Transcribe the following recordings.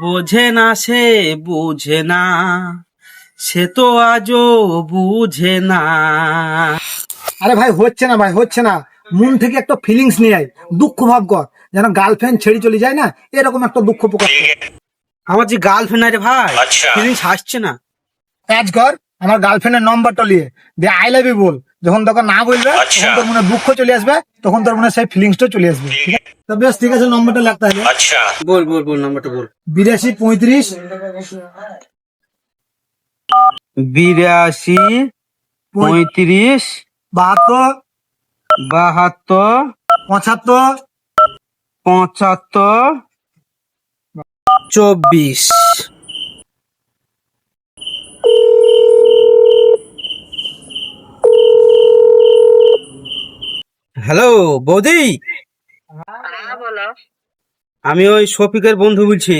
বোঝে না সে বুঝে না, সে তো আজও বুঝে না। আরে ভাই হচ্ছে না ভাই, হচ্ছে না। মন থেকে একটা ফিলিংস নিয়ে আয়, দুঃখ ভাব কর, যেন গার্লফ্রেন্ড ছেড়ে চলে যায় না, এরকম একটা দুঃখ প্রকাশ কর। আমার যে গার্লফ্রেন্ড আছে ভাই, ফিলিংস আসছে না। কাজ কর, আমার গার্লফ্রেন্ডের নম্বরটা নিয়ে দিয়ে আই লাভ ইউ বল। যখন তখন না বলবে, তখন তোর মনে দুঃখ চলে আসবে, তখন তোর মনে সেই ফিলিংসটা চলে আসবে। ঠিক আছে? তো বেশ, ঠিক আছে, নম্বরটা লাগতে হবে। বল বল বল, নাম্বারটা বল। 82 35 82 35 72 72 75 75 24। হ্যালো বৌদি, হ্যাঁ বলো। আমি ওই শফিকের বন্ধু বলছি।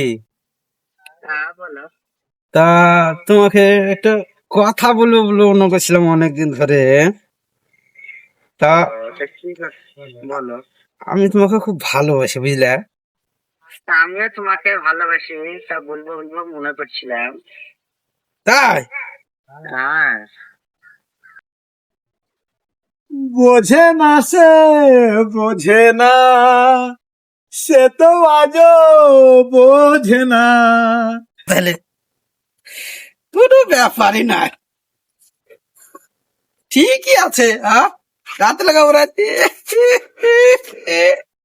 হ্যাঁ বলো। তা তোমাকে একটা কথা বলবো বলে মনে করছিলাম অনেকদিন ধরে। তা তা কি বলো। আমি তোমাকে খুব ভালোবাসি, বুঝলে? তা আমিও তোমাকে ভালোবাসি, তা বলবো বলবো মনে করছিলাম। তাই হ্যাঁ। বোঝে না সে বোঝে না, সে তো আজও বোঝে না। তাহলে কোনো ব্যাপারই না, ঠিকই আছে। রাত লাগাবো রাতে।